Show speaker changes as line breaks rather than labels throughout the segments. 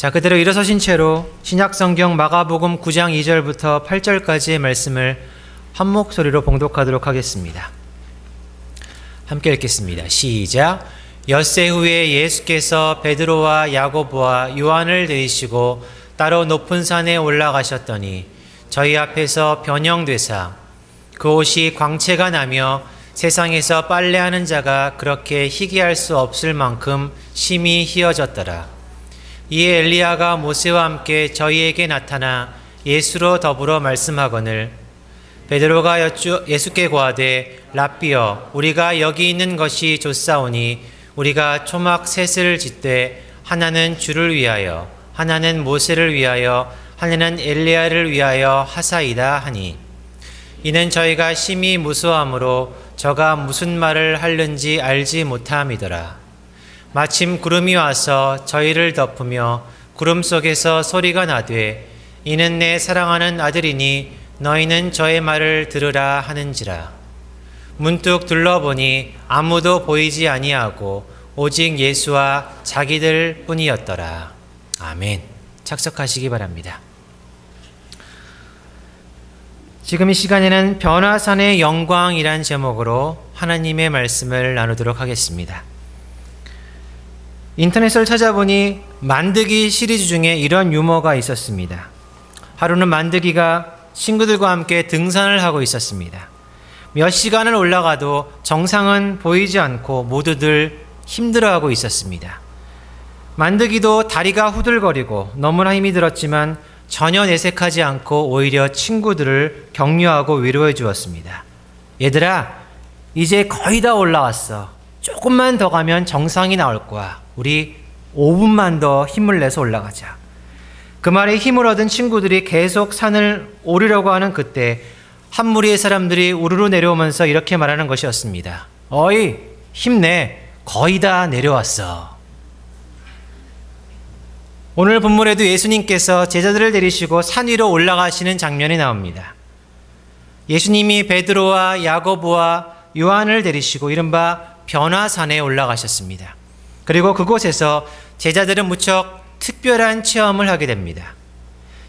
그대로 일어서신 채로 신약성경 마가복음 9장 2절부터 8절까지의 말씀을 한 목소리로 봉독하도록 하겠습니다. 함께 읽겠습니다. 시작. 엿새 후에 예수께서 베드로와 야고보와 요한을 데리시고 따로 높은 산에 올라가셨더니 저희 앞에서 변형되사 그 옷이 광채가 나며 세상에서 빨래하는 자가 그렇게 희귀할 수 없을 만큼 심히 희어졌더라. 이에 엘리야가 모세와 함께 저희에게 나타나 예수로 더불어 말씀하거늘 베드로가 예수께 고하되 랍비여 우리가 여기 있는 것이 좋사오니 우리가 초막 셋을 짓되 하나는 주를 위하여 하나는 모세를 위하여 하나는 엘리야를 위하여 하사이다 하니 이는 저희가 심히 무수함으로 저가 무슨 말을 하는지 알지 못함이더라. 마침 구름이 와서 저희를 덮으며 구름 속에서 소리가 나되 이는 내 사랑하는 아들이니 너희는 저의 말을 들으라 하는지라. 문득 둘러보니 아무도 보이지 아니하고 오직 예수와 자기들 뿐이었더라. 아멘. 착석하시기 바랍니다. 지금 이 시간에는 변화산의 영광이란 제목으로 하나님의 말씀을 나누도록 하겠습니다. 인터넷을 찾아보니 만드기 시리즈 중에 이런 유머가 있었습니다. 하루는 만드기가 친구들과 함께 등산을 하고 있었습니다. 몇 시간을 올라가도 정상은 보이지 않고 모두들 힘들어하고 있었습니다. 만드기도 다리가 후들거리고 너무나 힘이 들었지만 전혀 내색하지 않고 오히려 친구들을 격려하고 위로해 주었습니다. 얘들아, 이제 거의 다 올라왔어. 조금만 더 가면 정상이 나올 거야. 우리 5분만 더 힘을 내서 올라가자. 그 말에 힘을 얻은 친구들이 계속 산을 오르려고 하는 그때 한 무리의 사람들이 우르르 내려오면서 이렇게 말하는 것이었습니다. 어이, 힘내. 거의 다 내려왔어. 오늘 본문에도 예수님께서 제자들을 데리시고 산 위로 올라가시는 장면이 나옵니다. 예수님이 베드로와 야고보와 요한을 데리시고 이른바 변화산에 올라가셨습니다. 그리고 그곳에서 제자들은 무척 특별한 체험을 하게 됩니다.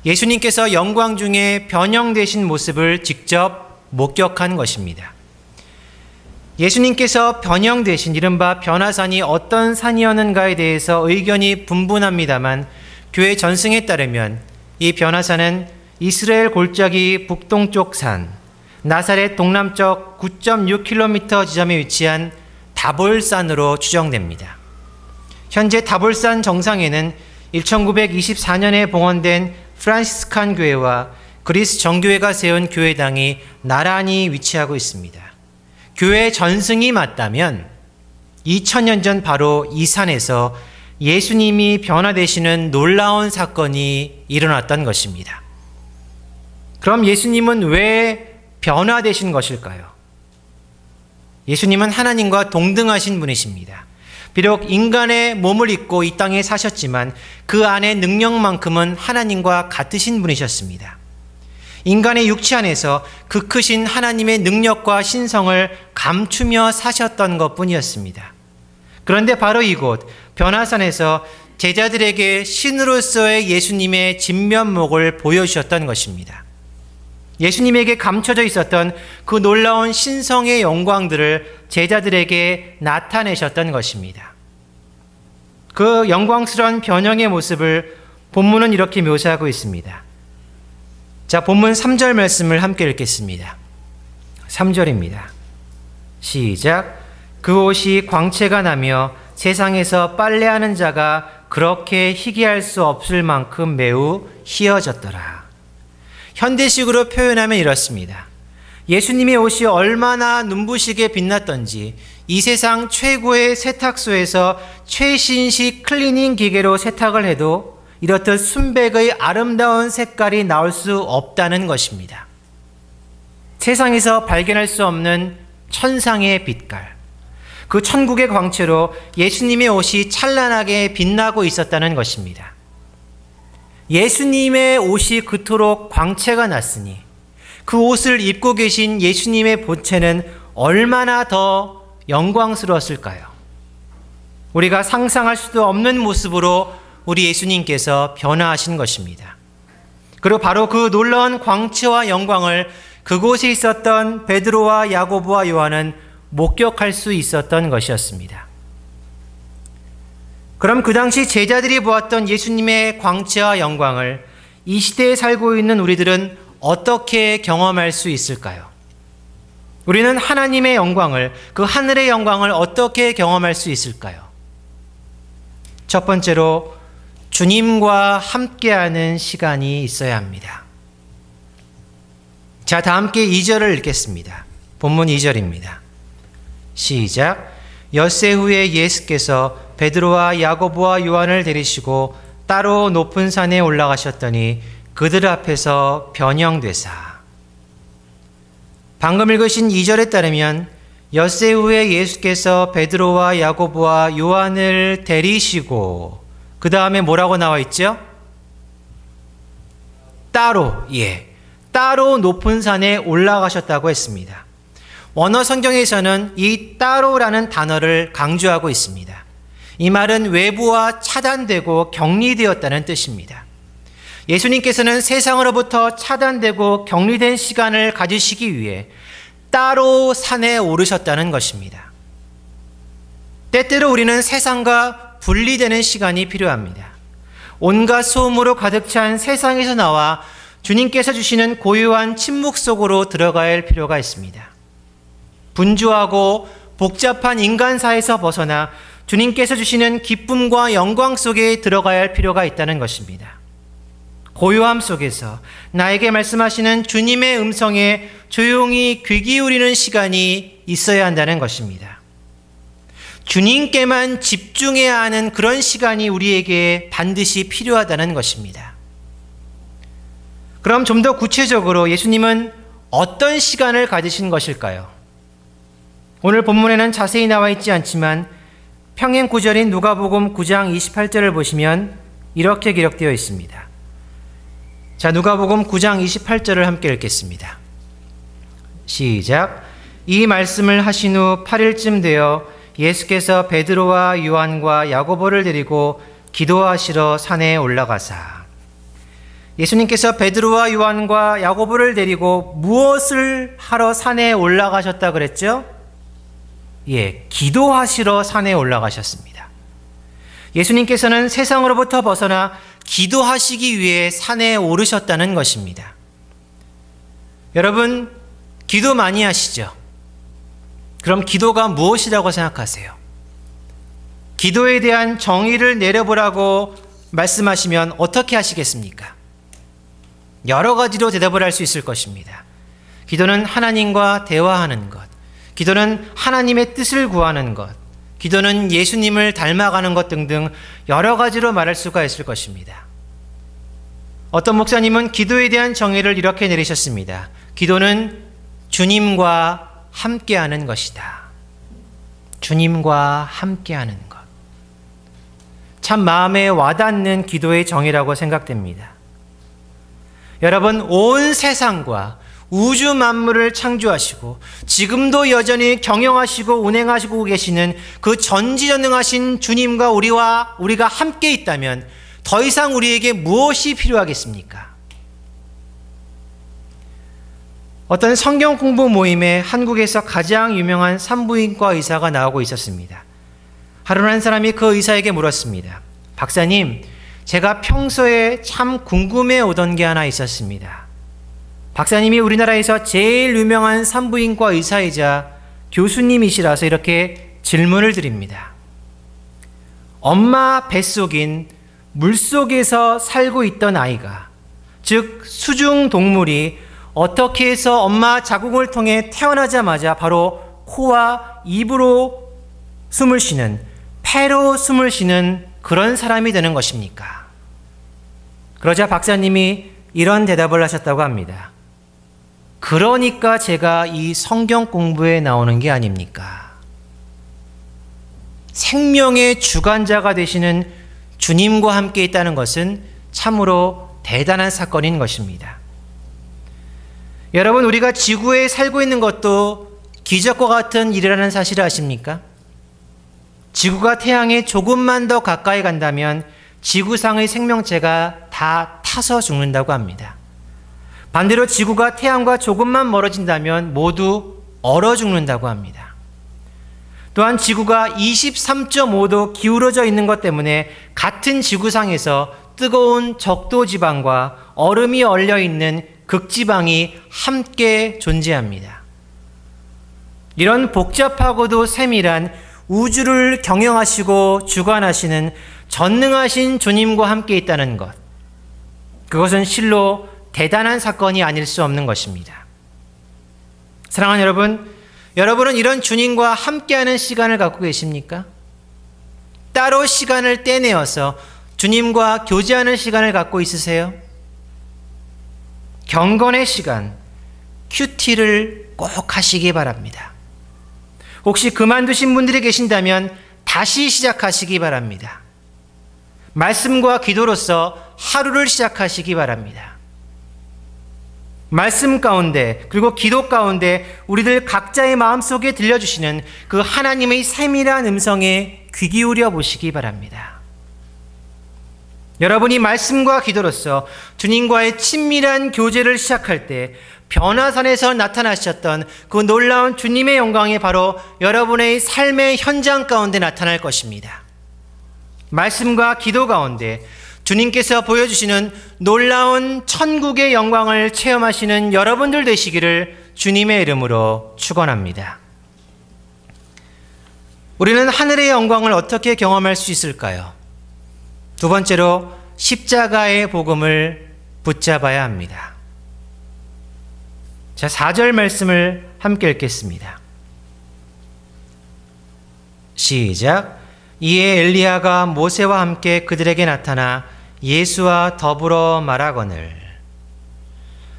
예수님께서 영광 중에 변형되신 모습을 직접 목격한 것입니다. 예수님께서 변형되신 이른바 변화산이 어떤 산이었는가에 대해서 의견이 분분합니다만 교회 전승에 따르면 이 변화산은 이스라엘 골짜기 북동쪽 산, 나사렛 동남쪽 9.6km 지점에 위치한 다볼산으로 추정됩니다. 현재 다볼산 정상에는 1924년에 봉헌된 프란시스칸 교회와 그리스 정교회가 세운 교회당이 나란히 위치하고 있습니다. 교회 전승이 맞다면 2000년 전 바로 이 산에서 예수님이 변화되시는 놀라운 사건이 일어났던 것입니다. 그럼 예수님은 왜 변화되신 것일까요? 예수님은 하나님과 동등하신 분이십니다. 비록 인간의 몸을 입고 이 땅에 사셨지만 그 안의 능력만큼은 하나님과 같으신 분이셨습니다. 인간의 육체 안에서 그 크신 하나님의 능력과 신성을 감추며 사셨던 것뿐이었습니다. 그런데 바로 이곳 변화산에서 제자들에게 신으로서의 예수님의 진면목을 보여주셨던 것입니다. 예수님에게 감춰져 있었던 그 놀라운 신성의 영광들을 제자들에게 나타내셨던 것입니다. 그 영광스러운 변형의 모습을 본문은 이렇게 묘사하고 있습니다. 자, 본문 3절 말씀을 함께 읽겠습니다. 3절입니다. 시작. 그 옷이 광채가 나며 세상에서 빨래하는 자가 그렇게 희귀할 수 없을 만큼 매우 희어졌더라. 현대식으로 표현하면 이렇습니다. 예수님의 옷이 얼마나 눈부시게 빛났던지 이 세상 최고의 세탁소에서 최신식 클리닝 기계로 세탁을 해도 이렇듯 순백의 아름다운 색깔이 나올 수 없다는 것입니다. 세상에서 발견할 수 없는 천상의 빛깔, 그 천국의 광채로 예수님의 옷이 찬란하게 빛나고 있었다는 것입니다. 예수님의 옷이 그토록 광채가 났으니 그 옷을 입고 계신 예수님의 본체는 얼마나 더 영광스러웠을까요? 우리가 상상할 수도 없는 모습으로 우리 예수님께서 변화하신 것입니다. 그리고 바로 그 놀라운 광채와 영광을 그곳에 있었던 베드로와 야고보와 요한은 목격할 수 있었던 것이었습니다. 그럼 그 당시 제자들이 보았던 예수님의 광채와 영광을 이 시대에 살고 있는 우리들은 어떻게 경험할 수 있을까요? 우리는 하나님의 영광을, 그 하늘의 영광을 어떻게 경험할 수 있을까요? 첫 번째로 주님과 함께하는 시간이 있어야 합니다. 자, 다 함께 2절을 읽겠습니다. 본문 2절입니다. 시작. 엿새 후에 예수께서 베드로와 야고보와 요한을 데리시고 따로 높은 산에 올라가셨더니 그들 앞에서 변형되사. 방금 읽으신 2절에 따르면 엿새 후에 예수께서 베드로와 야고보와 요한을 데리시고, 그 다음에 뭐라고 나와 있죠? 따로 높은 산에 올라가셨다고 했습니다. 원어 성경에서는 이 따로라는 단어를 강조하고 있습니다. 이 말은 외부와 차단되고 격리되었다는 뜻입니다. 예수님께서는 세상으로부터 차단되고 격리된 시간을 가지시기 위해 따로 산에 오르셨다는 것입니다. 때때로 우리는 세상과 분리되는 시간이 필요합니다. 온갖 소음으로 가득 찬 세상에서 나와 주님께서 주시는 고요한 침묵 속으로 들어가야 할 필요가 있습니다. 분주하고 복잡한 인간사에서 벗어나 주님께서 주시는 기쁨과 영광 속에 들어가야 할 필요가 있다는 것입니다. 고요함 속에서 나에게 말씀하시는 주님의 음성에 조용히 귀 기울이는 시간이 있어야 한다는 것입니다. 주님께만 집중해야 하는 그런 시간이 우리에게 반드시 필요하다는 것입니다. 그럼 좀 더 구체적으로 예수님은 어떤 시간을 가지신 것일까요? 오늘 본문에는 자세히 나와 있지 않지만 평행 구절인 누가복음 9장 28절을 보시면 이렇게 기록되어 있습니다. 자, 누가복음 9장 28절을 함께 읽겠습니다. 시작. 이 말씀을 하신 후 8일쯤 되어 예수께서 베드로와 요한과 야고보를 데리고 기도하시러 산에 올라가사. 예수님께서 베드로와 요한과 야고보를 데리고 무엇을 하러 산에 올라가셨다 그랬죠? 기도하시러 산에 올라가셨습니다. 예수님께서는 세상으로부터 벗어나 기도하시기 위해 산에 오르셨다는 것입니다. 여러분, 기도 많이 하시죠? 그럼 기도가 무엇이라고 생각하세요? 기도에 대한 정의를 내려보라고 말씀하시면 어떻게 하시겠습니까? 여러 가지로 대답을 할 수 있을 것입니다. 기도는 하나님과 대화하는 것, 기도는 하나님의 뜻을 구하는 것, 기도는 예수님을 닮아가는 것 등등 여러 가지로 말할 수가 있을 것입니다. 어떤 목사님은 기도에 대한 정의를 이렇게 내리셨습니다. 기도는 주님과 함께하는 것이다. 주님과 함께하는 것. 참 마음에 와닿는 기도의 정의라고 생각됩니다. 여러분, 온 세상과 우주 만물을 창조하시고 지금도 여전히 경영하시고 운행하시고 계시는 그 전지전능하신 주님과 우리가 함께 있다면 더 이상 우리에게 무엇이 필요하겠습니까? 어떤 성경 공부 모임에 한국에서 가장 유명한 산부인과 의사가 나오고 있었습니다. 하루 한 사람이 그 의사에게 물었습니다. 박사님, 제가 평소에 참 궁금해 오던 게 하나 있었습니다. 박사님이 우리나라에서 제일 유명한 산부인과 의사이자 교수님이시라서 이렇게 질문을 드립니다. 엄마 뱃속인 물속에서 살고 있던 아이가, 즉 수중 동물이 어떻게 해서 엄마 자궁을 통해 태어나자마자 바로 코와 입으로 숨을 쉬는, 폐로 숨을 쉬는 그런 사람이 되는 것입니까? 그러자 박사님이 이런 대답을 하셨다고 합니다. 그러니까 제가 이 성경 공부에 나오는 게 아닙니까? 생명의 주관자가 되시는 주님과 함께 있다는 것은 참으로 대단한 사건인 것입니다. 여러분, 우리가 지구에 살고 있는 것도 기적과 같은 일이라는 사실을 아십니까? 지구가 태양에 조금만 더 가까이 간다면 지구상의 생명체가 다 타서 죽는다고 합니다. 반대로 지구가 태양과 조금만 멀어진다면 모두 얼어 죽는다고 합니다. 또한 지구가 23.5도 기울어져 있는 것 때문에 같은 지구상에서 뜨거운 적도지방과 얼음이 얼려있는 극지방이 함께 존재합니다. 이런 복잡하고도 세밀한 우주를 경영하시고 주관하시는 전능하신 주님과 함께 있다는 것, 그것은 실로 대단한 사건이 아닐 수 없는 것입니다. 사랑하는 여러분, 여러분은 이런 주님과 함께하는 시간을 갖고 계십니까? 따로 시간을 떼내어서 주님과 교제하는 시간을 갖고 있으세요? 경건의 시간, 큐티를 꼭 하시기 바랍니다. 혹시 그만두신 분들이 계신다면 다시 시작하시기 바랍니다. 말씀과 기도로서 하루를 시작하시기 바랍니다. 말씀 가운데 그리고 기도 가운데 우리들 각자의 마음속에 들려주시는 그 하나님의 세밀한 음성에 귀 기울여 보시기 바랍니다. 여러분이 말씀과 기도로서 주님과의 친밀한 교제를 시작할 때 변화산에서 나타나셨던 그 놀라운 주님의 영광이 바로 여러분의 삶의 현장 가운데 나타날 것입니다. 말씀과 기도 가운데 주님께서 보여주시는 놀라운 천국의 영광을 체험하시는 여러분들 되시기를 주님의 이름으로 축원합니다. 우리는 하늘의 영광을 어떻게 경험할 수 있을까요? 두 번째로 십자가의 복음을 붙잡아야 합니다. 자, 4절 말씀을 함께 읽겠습니다. 시작. 이에 엘리야가 모세와 함께 그들에게 나타나 예수와 더불어 말하거늘.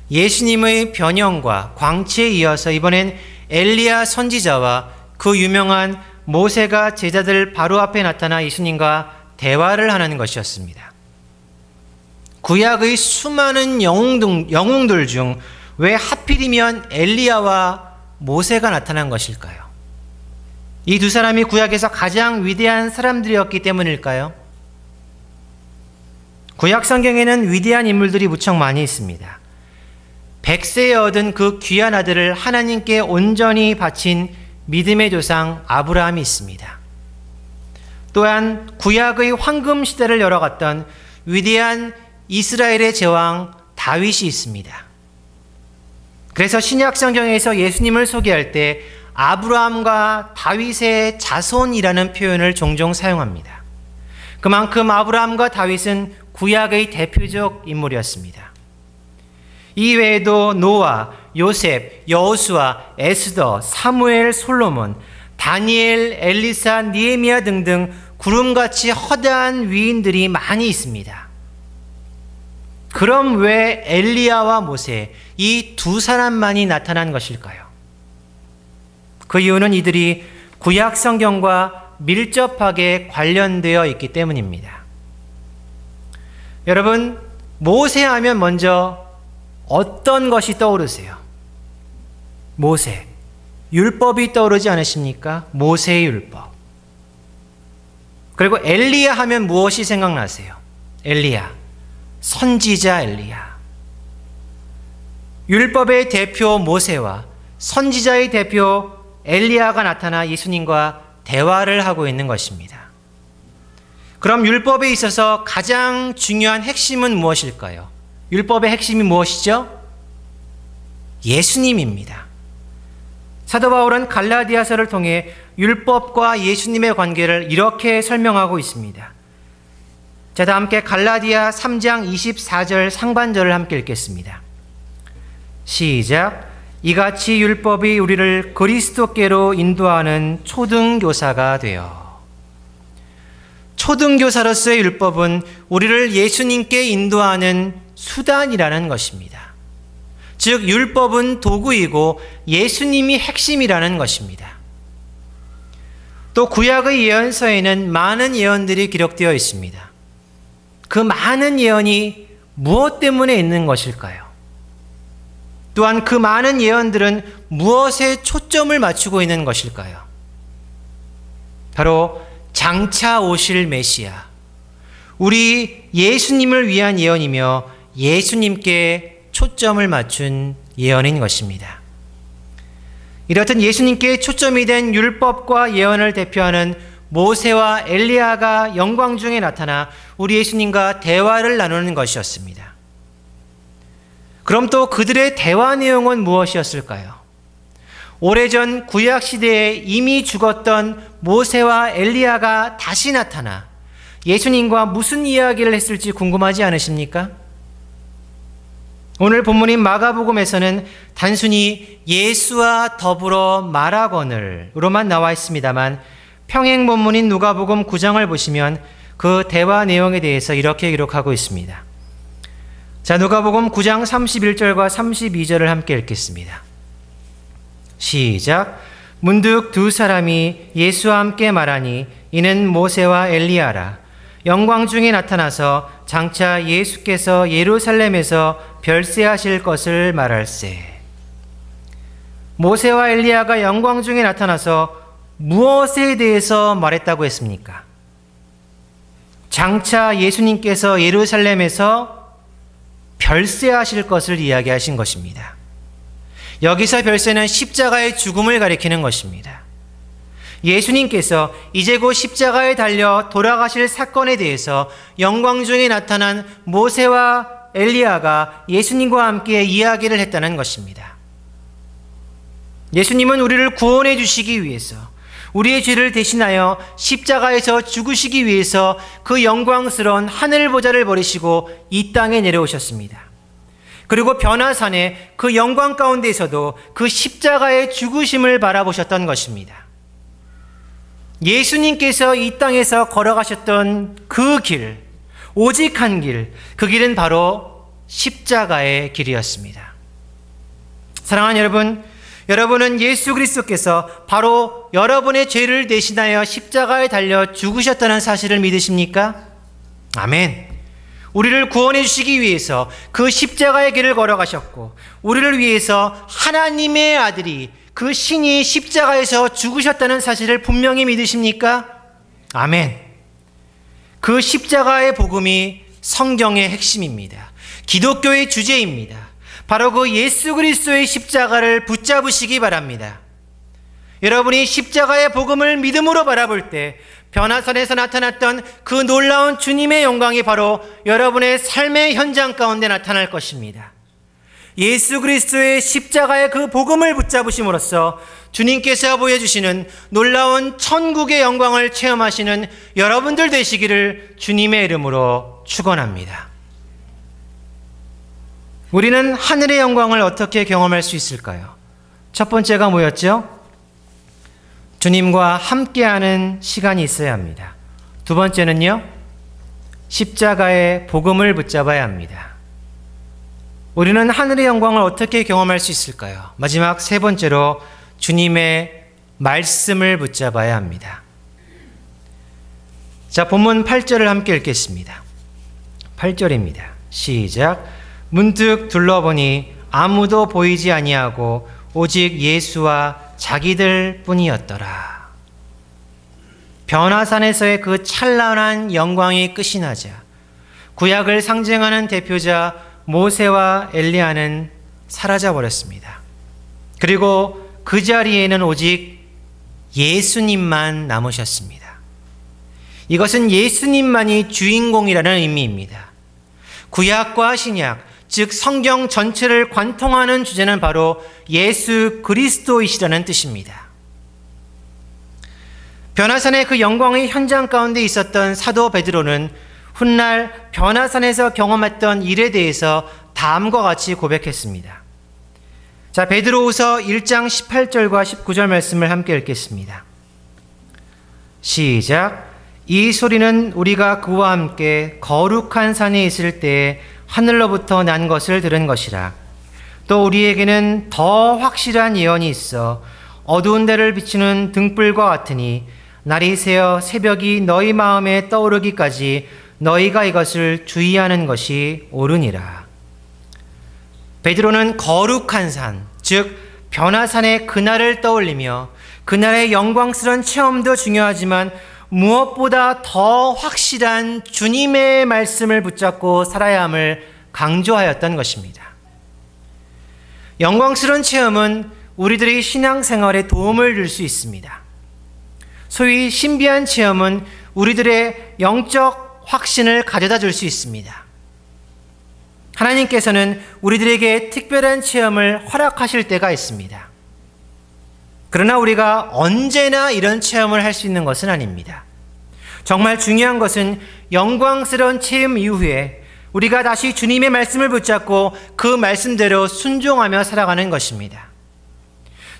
예수님의 변형과 광채에 이어서 이번엔 엘리야 선지자와 그 유명한 모세가 제자들 바로 앞에 나타나 예수님과 대화를 하는 것이었습니다. 구약의 수많은 영웅들 중 왜 하필이면 엘리야와 모세가 나타난 것일까요? 이 두 사람이 구약에서 가장 위대한 사람들이었기 때문일까요? 구약 성경에는 위대한 인물들이 무척 많이 있습니다. 100세에 얻은 그 귀한 아들을 하나님께 온전히 바친 믿음의 조상 아브라함이 있습니다. 또한 구약의 황금 시대를 열어갔던 위대한 이스라엘의 제왕 다윗이 있습니다. 그래서 신약 성경에서 예수님을 소개할 때 아브라함과 다윗의 자손이라는 표현을 종종 사용합니다. 그만큼 아브라함과 다윗은 구약의 대표적 인물이었습니다. 이 외에도 노아, 요셉, 여호수아, 에스더, 사무엘, 솔로몬, 다니엘, 엘리사, 니에미야 등등 구름같이 허다한 위인들이 많이 있습니다. 그럼 왜 엘리야와 모세, 이 두 사람만이 나타난 것일까요? 그 이유는 이들이 구약 성경과 밀접하게 관련되어 있기 때문입니다. 여러분, 모세 하면 먼저 어떤 것이 떠오르세요? 모세, 율법이 떠오르지 않으십니까? 모세의 율법. 그리고 엘리야 하면 무엇이 생각나세요? 엘리야, 선지자 엘리야. 율법의 대표 모세와 선지자의 대표 엘리야가 나타나 예수님과 대화를 하고 있는 것입니다. 그럼 율법에 있어서 가장 중요한 핵심은 무엇일까요? 율법의 핵심이 무엇이죠? 예수님입니다. 사도 바울은 갈라디아서를 통해 율법과 예수님의 관계를 이렇게 설명하고 있습니다. 자, 다 함께 갈라디아 3장 24절 상반절을 함께 읽겠습니다. 시작. 이같이 율법이 우리를 그리스도께로 인도하는 초등교사가 되어. 초등교사로서의 율법은 우리를 예수님께 인도하는 수단이라는 것입니다. 즉 율법은 도구이고 예수님이 핵심이라는 것입니다. 또 구약의 예언서에는 많은 예언들이 기록되어 있습니다. 그 많은 예언이 무엇 때문에 있는 것일까요? 또한 그 많은 예언들은 무엇에 초점을 맞추고 있는 것일까요? 바로 장차 오실 메시아, 우리 예수님을 위한 예언이며 예수님께 초점을 맞춘 예언인 것입니다. 이렇듯 예수님께 초점이 된 율법과 예언을 대표하는 모세와 엘리야가 영광 중에 나타나 우리 예수님과 대화를 나누는 것이었습니다. 그럼 또 그들의 대화 내용은 무엇이었을까요? 오래전 구약시대에 이미 죽었던 모세와 엘리야가 다시 나타나 예수님과 무슨 이야기를 했을지 궁금하지 않으십니까? 오늘 본문인 마가복음에서는 단순히 예수와 더불어 말하거늘로만 나와 있습니다만 평행 본문인 누가복음 9장을 보시면 그 대화 내용에 대해서 이렇게 기록하고 있습니다. 자, 누가복음 9장 31절과 32절을 함께 읽겠습니다. 시작. 문득 두 사람이 예수와 함께 말하니 이는 모세와 엘리야라. 영광 중에 나타나서 장차 예수께서 예루살렘에서 별세하실 것을 말할세. 모세와 엘리야가 영광 중에 나타나서 무엇에 대해서 말했다고 했습니까? 장차 예수님께서 예루살렘에서 별세하실 것을 이야기하신 것입니다. 여기서 별세는 십자가의 죽음을 가리키는 것입니다. 예수님께서 이제 곧 십자가에 달려 돌아가실 사건에 대해서 영광 중에 나타난 모세와 엘리야가 예수님과 함께 이야기를 했다는 것입니다. 예수님은 우리를 구원해 주시기 위해서, 우리의 죄를 대신하여 십자가에서 죽으시기 위해서 그 영광스러운 하늘 보좌를 버리시고 이 땅에 내려오셨습니다. 그리고 변화산에 그 영광 가운데에서도 그 십자가의 죽으심을 바라보셨던 것입니다. 예수님께서 이 땅에서 걸어가셨던 그 길, 오직 한 길, 그 길은 바로 십자가의 길이었습니다. 사랑하는 여러분, 여러분은 예수 그리스도께서 바로 여러분의 죄를 대신하여 십자가에 달려 죽으셨다는 사실을 믿으십니까? 아멘. 우리를 구원해 주시기 위해서 그 십자가의 길을 걸어가셨고, 우리를 위해서 하나님의 아들이, 그 신이 십자가에서 죽으셨다는 사실을 분명히 믿으십니까? 아멘. 그 십자가의 복음이 성경의 핵심입니다. 기독교의 주제입니다. 바로 그 예수 그리스도의 십자가를 붙잡으시기 바랍니다. 여러분이 십자가의 복음을 믿음으로 바라볼 때 변화산에서 나타났던 그 놀라운 주님의 영광이 바로 여러분의 삶의 현장 가운데 나타날 것입니다. 예수 그리스도의 십자가의 그 복음을 붙잡으심으로써 주님께서 보여주시는 놀라운 천국의 영광을 체험하시는 여러분들 되시기를 주님의 이름으로 축원합니다. 우리는 하늘의 영광을 어떻게 경험할 수 있을까요? 첫 번째가 뭐였죠? 주님과 함께하는 시간이 있어야 합니다. 두 번째는요, 십자가의 복음을 붙잡아야 합니다. 우리는 하늘의 영광을 어떻게 경험할 수 있을까요? 마지막 세 번째로 주님의 말씀을 붙잡아야 합니다. 자, 본문 8절을 함께 읽겠습니다. 8절입니다. 시작. 문득 둘러보니 아무도 보이지 아니하고 오직 예수와 자기들 뿐이었더라. 변화산에서의 그 찬란한 영광이 끝이 나자 구약을 상징하는 대표자 모세와 엘리야는 사라져버렸습니다. 그리고 그 자리에는 오직 예수님만 남으셨습니다. 이것은 예수님만이 주인공이라는 의미입니다. 구약과 신약, 즉 성경 전체를 관통하는 주제는 바로 예수 그리스도이시라는 뜻입니다. 변화산의 그 영광의 현장 가운데 있었던 사도 베드로는 훗날 변화산에서 경험했던 일에 대해서 다음과 같이 고백했습니다. 자, 베드로후서 1장 18절과 19절 말씀을 함께 읽겠습니다. 시작. 이 소리는 우리가 그와 함께 거룩한 산에 있을 때에 하늘로부터 난 것을 들은 것이라. 또 우리에게는 더 확실한 예언이 있어 어두운 데를 비추는 등불과 같으니 날이 새어 새벽이 너희 마음에 떠오르기까지 너희가 이것을 주의하는 것이 옳으니라. 베드로는 거룩한 산, 즉 변화산의 그날을 떠올리며 그날의 영광스러운 체험도 중요하지만 무엇보다 더 확실한 주님의 말씀을 붙잡고 살아야 함을 강조하였던 것입니다. 영광스러운 체험은 우리들의 신앙생활에 도움을 줄 수 있습니다. 소위 신비한 체험은 우리들의 영적 확신을 가져다 줄 수 있습니다. 하나님께서는 우리들에게 특별한 체험을 허락하실 때가 있습니다. 그러나 우리가 언제나 이런 체험을 할 수 있는 것은 아닙니다. 정말 중요한 것은 영광스러운 체험 이후에 우리가 다시 주님의 말씀을 붙잡고 그 말씀대로 순종하며 살아가는 것입니다.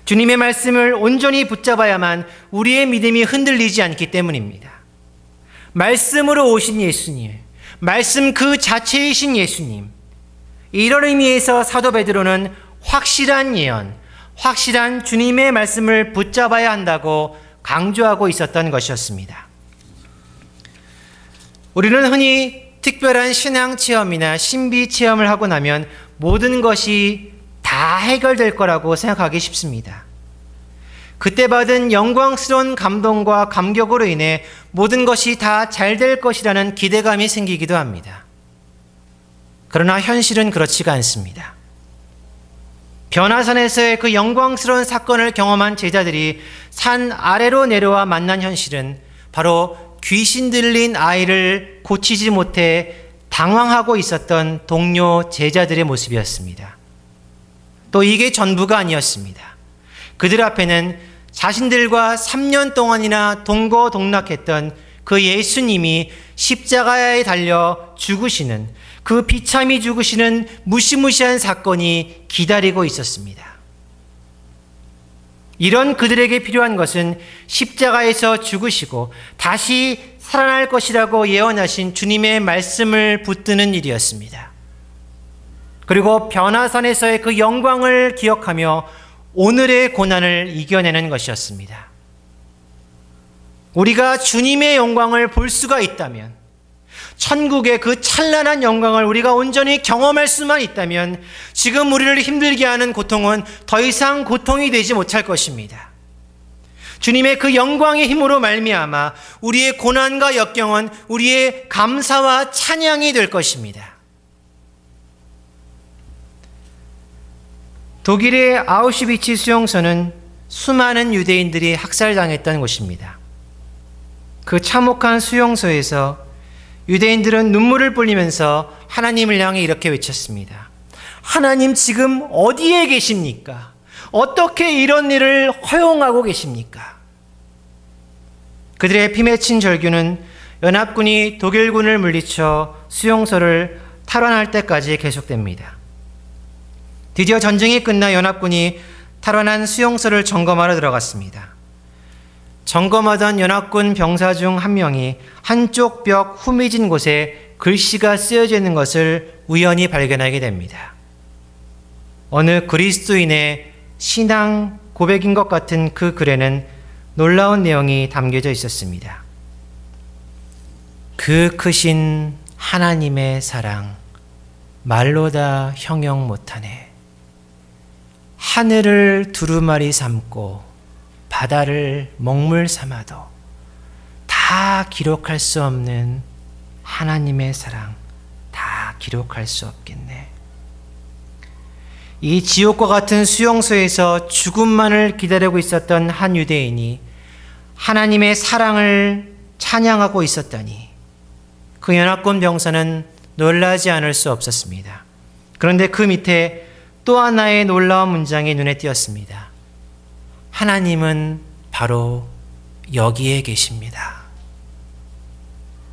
주님의 말씀을 온전히 붙잡아야만 우리의 믿음이 흔들리지 않기 때문입니다. 말씀으로 오신 예수님, 말씀 그 자체이신 예수님, 이런 의미에서 사도 베드로는 확실한 예언, 확실한 주님의 말씀을 붙잡아야 한다고 강조하고 있었던 것이었습니다. 우리는 흔히 특별한 신앙 체험이나 신비 체험을 하고 나면 모든 것이 다 해결될 거라고 생각하기 쉽습니다. 그때 받은 영광스러운 감동과 감격으로 인해 모든 것이 다 잘 될 것이라는 기대감이 생기기도 합니다. 그러나 현실은 그렇지가 않습니다. 변화산에서의 그 영광스러운 사건을 경험한 제자들이 산 아래로 내려와 만난 현실은 바로 귀신 들린 아이를 고치지 못해 당황하고 있었던 동료 제자들의 모습이었습니다. 또 이게 전부가 아니었습니다. 그들 앞에는 자신들과 3년 동안이나 동거동락했던 그 예수님이 십자가에 달려 죽으시는, 그 비참히 죽으시는 무시무시한 사건이 기다리고 있었습니다. 이런 그들에게 필요한 것은 십자가에서 죽으시고 다시 살아날 것이라고 예언하신 주님의 말씀을 붙드는 일이었습니다. 그리고 변화산에서의 그 영광을 기억하며 오늘의 고난을 이겨내는 것이었습니다. 우리가 주님의 영광을 볼 수가 있다면, 천국의 그 찬란한 영광을 우리가 온전히 경험할 수만 있다면 지금 우리를 힘들게 하는 고통은 더 이상 고통이 되지 못할 것입니다. 주님의 그 영광의 힘으로 말미암아 우리의 고난과 역경은 우리의 감사와 찬양이 될 것입니다. 독일의 아우슈비츠 수용소는 수많은 유대인들이 학살당했던 곳입니다. 그 참혹한 수용소에서 유대인들은 눈물을 뿌리면서 하나님을 향해 이렇게 외쳤습니다. 하나님 지금 어디에 계십니까? 어떻게 이런 일을 허용하고 계십니까? 그들의 피 맺힌 절규는 연합군이 독일군을 물리쳐 수용소를 탈환할 때까지 계속됩니다. 드디어 전쟁이 끝나 연합군이 탈환한 수용소를 점검하러 들어갔습니다. 점검하던 연합군 병사 중 한 명이 한쪽 벽 후미진 곳에 글씨가 쓰여져 있는 것을 우연히 발견하게 됩니다. 어느 그리스도인의 신앙 고백인 것 같은 그 글에는 놀라운 내용이 담겨져 있었습니다. 그 크신 하나님의 사랑 말로 다 형용 못하네. 하늘을 두루마리 삼고 바다를 먹물 삼아도 다 기록할 수 없는 하나님의 사랑 다 기록할 수 없겠네. 이 지옥과 같은 수용소에서 죽음만을 기다리고 있었던 한 유대인이 하나님의 사랑을 찬양하고 있었다니 그 연합군 병사는 놀라지 않을 수 없었습니다. 그런데 그 밑에 또 하나의 놀라운 문장이 눈에 띄었습니다. 하나님은 바로 여기에 계십니다.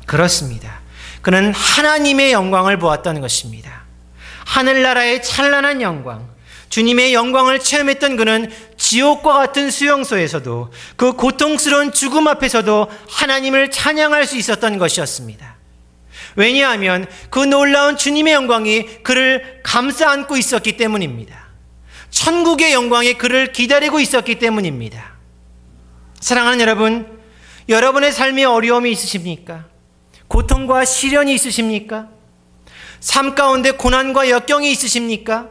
그렇습니다. 그는 하나님의 영광을 보았던 것입니다. 하늘나라의 찬란한 영광, 주님의 영광을 체험했던 그는 지옥과 같은 수용소에서도 그 고통스러운 죽음 앞에서도 하나님을 찬양할 수 있었던 것이었습니다. 왜냐하면 그 놀라운 주님의 영광이 그를 감싸 안고 있었기 때문입니다. 천국의 영광이 그를 기다리고 있었기 때문입니다. 사랑하는 여러분, 여러분의 삶에 어려움이 있으십니까? 고통과 시련이 있으십니까? 삶 가운데 고난과 역경이 있으십니까?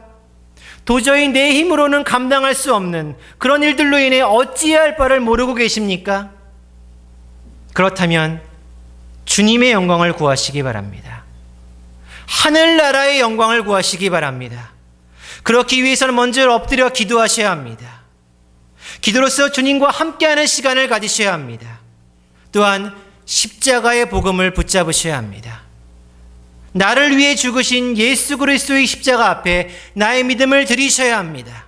도저히 내 힘으로는 감당할 수 없는 그런 일들로 인해 어찌해야 할 바를 모르고 계십니까? 그렇다면 주님의 영광을 구하시기 바랍니다. 하늘나라의 영광을 구하시기 바랍니다. 그렇기 위해서는 먼저 엎드려 기도하셔야 합니다. 기도로서 주님과 함께하는 시간을 가지셔야 합니다. 또한 십자가의 복음을 붙잡으셔야 합니다. 나를 위해 죽으신 예수 그리스도의 십자가 앞에 나의 믿음을 드리셔야 합니다.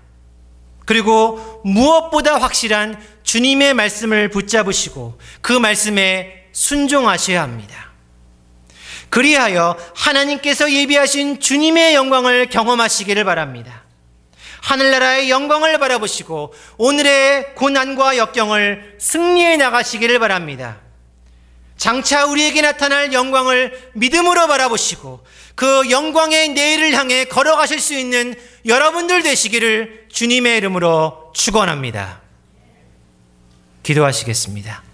그리고 무엇보다 확실한 주님의 말씀을 붙잡으시고 그 말씀에 순종하셔야 합니다. 그리하여 하나님께서 예비하신 주님의 영광을 경험하시기를 바랍니다. 하늘나라의 영광을 바라보시고 오늘의 고난과 역경을 승리해 나가시기를 바랍니다. 장차 우리에게 나타날 영광을 믿음으로 바라보시고 그 영광의 내일을 향해 걸어가실 수 있는 여러분들 되시기를 주님의 이름으로 축원합니다. 기도하시겠습니다.